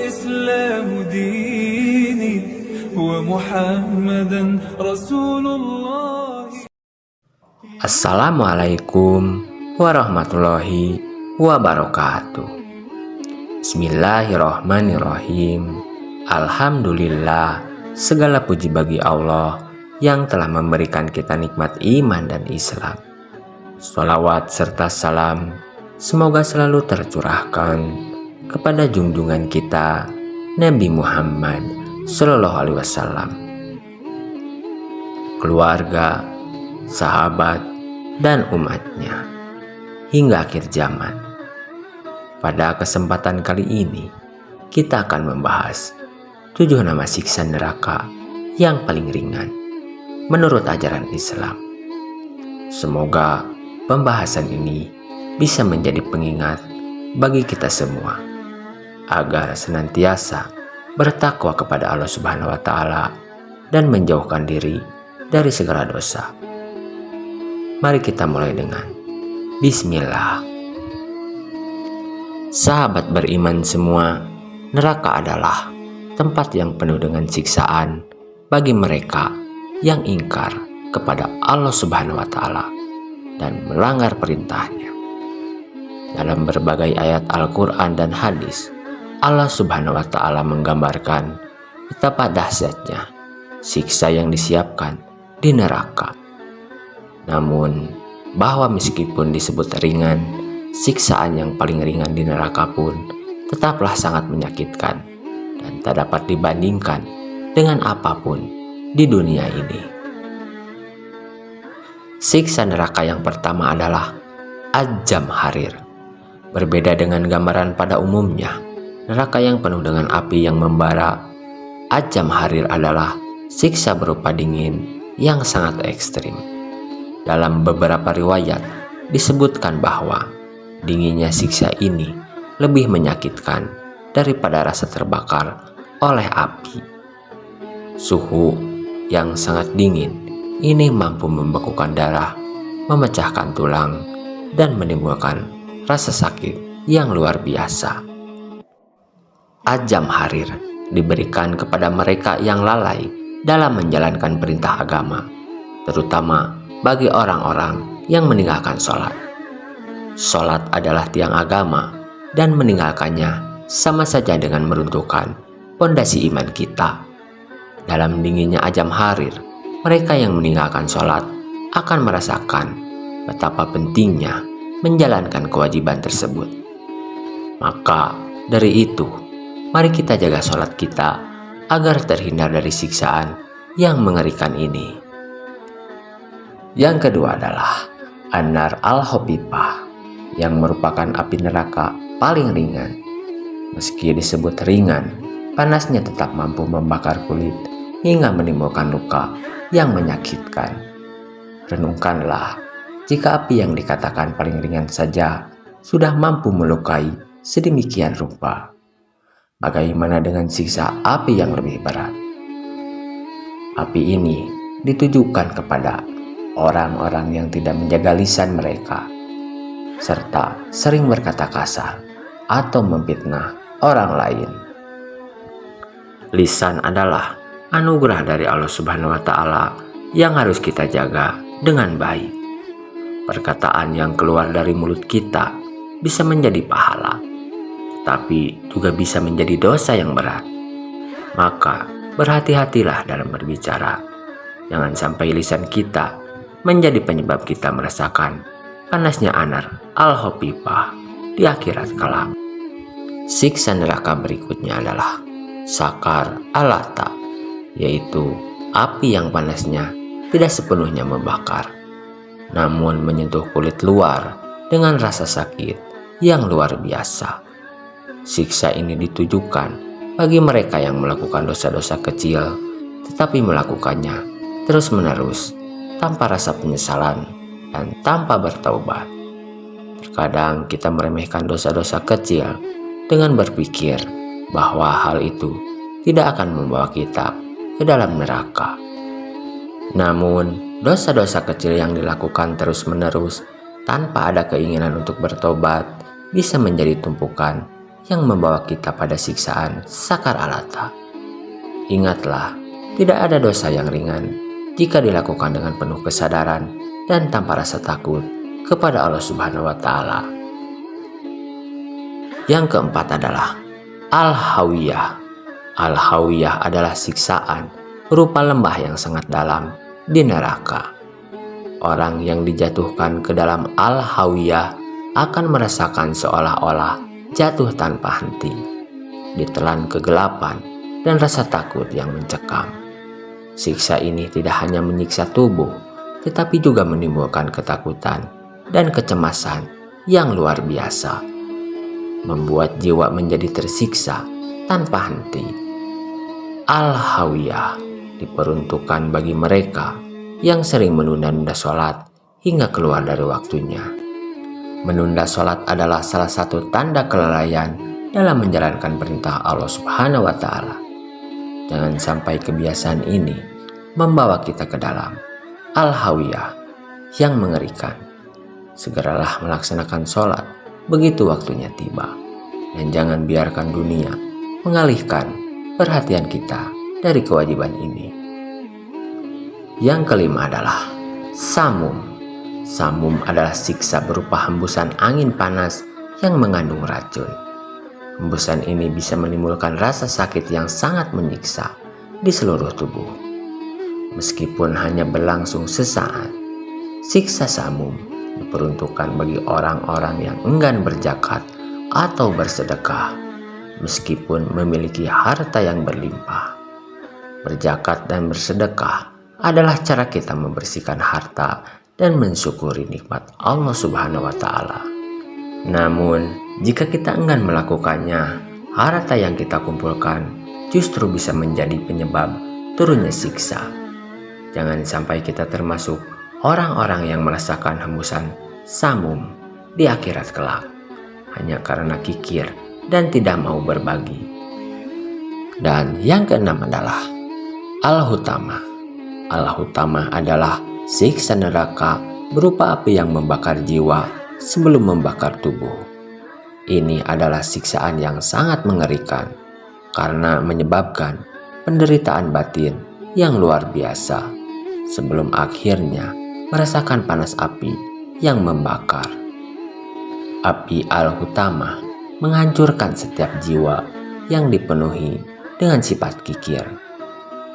والإسلام ديني ومحمدا رسول الله. Assalamualaikum warahmatullahi wabarakatuh. Bismillahirrahmanirrahim. Alhamdulillah, segala puji bagi Allah yang telah memberikan kita nikmat iman dan Islam. Sholawat serta salam semoga selalu tercurahkan kepada junjungan kita Nabi Muhammad Sallallahu Alaihi Wasallam, keluarga, sahabat, dan umatnya hingga akhir zaman. Pada kesempatan kali ini kita akan membahas 7 nama siksa neraka yang paling ringan menurut ajaran Islam. Semoga pembahasan ini bisa menjadi pengingat bagi kita semua agar senantiasa bertakwa kepada Allah Subhanahu wa Ta'ala dan menjauhkan diri dari segala dosa. Mari kita mulai dengan Bismillah. Sahabat beriman semua, neraka adalah tempat yang penuh dengan siksaan bagi mereka yang ingkar kepada Allah Subhanahu wa Ta'ala dan melanggar perintahnya. Dalam berbagai ayat Al-Quran dan hadis, Allah Subhanahu wa Ta'ala menggambarkan betapa dahsyatnya siksa yang disiapkan di neraka. Namun, bahwa meskipun disebut ringan, siksaan yang paling ringan di neraka pun tetaplah sangat menyakitkan dan tak dapat dibandingkan dengan apapun di dunia ini. Siksa neraka yang pertama adalah Ajam Harir. Berbeda dengan gambaran pada umumnya, neraka yang penuh dengan api yang membara, Ajam Harir adalah siksa berupa dingin yang sangat ekstrim. Dalam beberapa riwayat disebutkan bahwa dinginnya siksa ini lebih menyakitkan daripada rasa terbakar oleh api. Suhu yang sangat dingin ini mampu membekukan darah, memecahkan tulang, dan menimbulkan rasa sakit yang luar biasa. Ajam Harir diberikan kepada mereka yang lalai dalam menjalankan perintah agama, terutama bagi orang-orang yang meninggalkan sholat. Sholat adalah tiang agama, dan meninggalkannya sama saja dengan meruntuhkan pondasi iman kita. Dalam dinginnya Ajam Harir, mereka yang meninggalkan sholat akan merasakan betapa pentingnya menjalankan kewajiban tersebut. Maka dari itu, mari kita jaga sholat kita agar terhindar dari siksaan yang mengerikan ini. Yang kedua adalah An-Nar Al-Hopipah, yang merupakan api neraka paling ringan. Meski disebut ringan, panasnya tetap mampu membakar kulit hingga menimbulkan luka yang menyakitkan. Renungkanlah, jika api yang dikatakan paling ringan saja sudah mampu melukai sedemikian rupa, bagaimana dengan siksa api yang lebih berat? Api ini ditujukan kepada orang-orang yang tidak menjaga lisan mereka, serta sering berkata kasar atau memfitnah orang lain. Lisan adalah anugerah dari Allah Subhanahu wa Ta'ala yang harus kita jaga dengan baik. Perkataan yang keluar dari mulut kita bisa menjadi pahala, tapi juga bisa menjadi dosa yang berat. Maka berhati-hatilah dalam berbicara. Jangan sampai lisan kita menjadi penyebab kita merasakan panasnya An-Nar Al-Hopipah di akhirat kelak. Siksa neraka berikutnya adalah Sakar Al-Lata, yaitu api yang panasnya tidak sepenuhnya membakar, namun menyentuh kulit luar dengan rasa sakit yang luar biasa. Siksa ini ditujukan bagi mereka yang melakukan dosa-dosa kecil, tetapi melakukannya terus-menerus tanpa rasa penyesalan dan tanpa bertaubat. Terkadang kita meremehkan dosa-dosa kecil dengan berpikir bahwa hal itu tidak akan membawa kita ke dalam neraka. Namun, dosa-dosa kecil yang dilakukan terus-menerus tanpa ada keinginan untuk bertobat bisa menjadi tumpukan yang membawa kita pada siksaan sakar alata. Ingatlah, tidak ada dosa yang ringan jika dilakukan dengan penuh kesadaran dan tanpa rasa takut kepada Allah Subhanahu wa Ta'ala. Yang keempat adalah Al-Hawiyah. Al-Hawiyah adalah siksaan berupa lembah yang sangat dalam di neraka. Orang yang dijatuhkan ke dalam Al-Hawiyah akan merasakan seolah-olah jatuh tanpa henti, ditelan kegelapan dan rasa takut yang mencekam. Siksa ini tidak hanya menyiksa tubuh, tetapi juga menimbulkan ketakutan dan kecemasan yang luar biasa, membuat jiwa menjadi tersiksa tanpa henti. Al-Hawiyah diperuntukkan bagi mereka yang sering menunda-nunda sholat hingga keluar dari waktunya. Menunda sholat adalah salah satu tanda kelalaian dalam menjalankan perintah Allah Subhanahu wa Ta'ala. Jangan sampai kebiasaan ini membawa kita ke dalam Al-Hawiyah yang mengerikan. Segeralah melaksanakan sholat begitu waktunya tiba, dan jangan biarkan dunia mengalihkan perhatian kita dari kewajiban ini. Yang kelima adalah Samum. Samum adalah siksa berupa hembusan angin panas yang mengandung racun. Hembusan ini bisa menimbulkan rasa sakit yang sangat menyiksa di seluruh tubuh. Meskipun hanya berlangsung sesaat, siksa samum diperuntukkan bagi orang-orang yang enggan berzakat atau bersedekah, meskipun memiliki harta yang berlimpah. Berzakat dan bersedekah adalah cara kita membersihkan harta dan mensyukuri nikmat Allah Subhanahu wa Ta'ala. Namun, jika kita enggan melakukannya, harta yang kita kumpulkan justru bisa menjadi penyebab turunnya siksa. Jangan sampai kita termasuk orang-orang yang merasakan hembusan samum di akhirat kelak, hanya karena kikir dan tidak mau berbagi. Dan yang keenam adalah Al-Hutama. Al-Hutama adalah siksa neraka berupa api yang membakar jiwa sebelum membakar tubuh. Ini adalah siksaan yang sangat mengerikan karena menyebabkan penderitaan batin yang luar biasa sebelum akhirnya merasakan panas api yang membakar. Api Al-Hutama menghancurkan setiap jiwa yang dipenuhi dengan sifat kikir,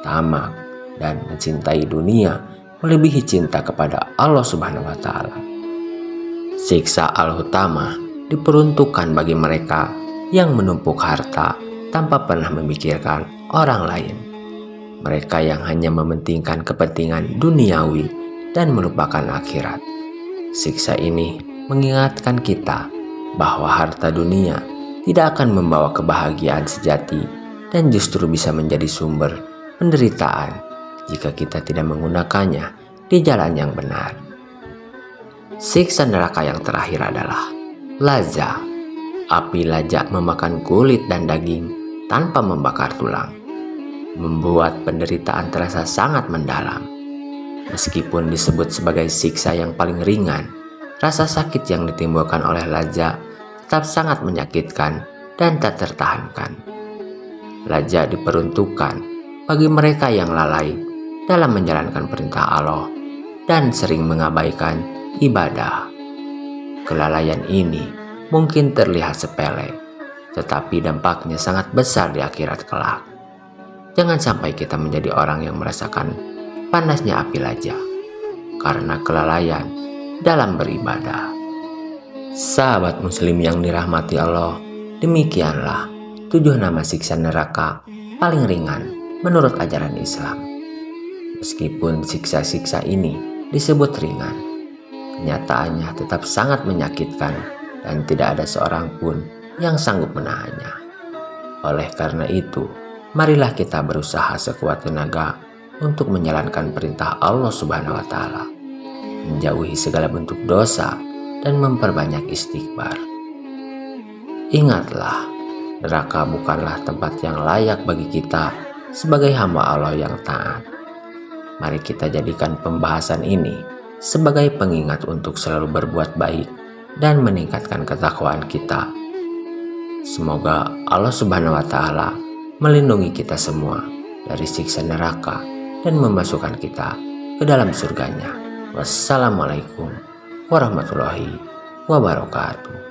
tamak, dan mencintai dunia melebihi cinta kepada Allah Subhanahu wa Ta'ala. Siksa Al-Hutama diperuntukkan bagi mereka yang menumpuk harta tanpa pernah memikirkan orang lain. Mereka yang hanya mementingkan kepentingan duniawi dan melupakan akhirat. Siksa ini mengingatkan kita bahwa harta dunia tidak akan membawa kebahagiaan sejati dan justru bisa menjadi sumber penderitaan jika kita tidak menggunakannya di jalan yang benar. Siksa neraka yang terakhir adalah Laza. Api laza memakan kulit dan daging tanpa membakar tulang, membuat penderitaan terasa sangat mendalam. Meskipun disebut sebagai siksa yang paling ringan, rasa sakit yang ditimbulkan oleh laza tetap sangat menyakitkan dan tak tertahankan. Laza diperuntukkan bagi mereka yang lalai dalam menjalankan perintah Allah dan sering mengabaikan ibadah. Kelalaian ini mungkin terlihat sepele, tetapi dampaknya sangat besar di akhirat kelak. Jangan sampai kita menjadi orang yang merasakan panasnya api laza karena kelalaian dalam beribadah. Sahabat muslim yang dirahmati Allah, demikianlah 7 nama siksa neraka paling ringan menurut ajaran Islam. Meskipun siksa-siksa ini disebut ringan, kenyataannya tetap sangat menyakitkan dan tidak ada seorang pun yang sanggup menahannya. Oleh karena itu, marilah kita berusaha sekuat tenaga untuk menjalankan perintah Allah Subhanahu wa Ta'ala, menjauhi segala bentuk dosa dan memperbanyak istighfar. Ingatlah, neraka bukanlah tempat yang layak bagi kita sebagai hamba Allah yang taat. Mari kita jadikan pembahasan ini sebagai pengingat untuk selalu berbuat baik dan meningkatkan ketakwaan kita. Semoga Allah Subhanahu wa Ta'ala melindungi kita semua dari siksa neraka dan memasukkan kita ke dalam surganya. Wassalamualaikum warahmatullahi wabarakatuh.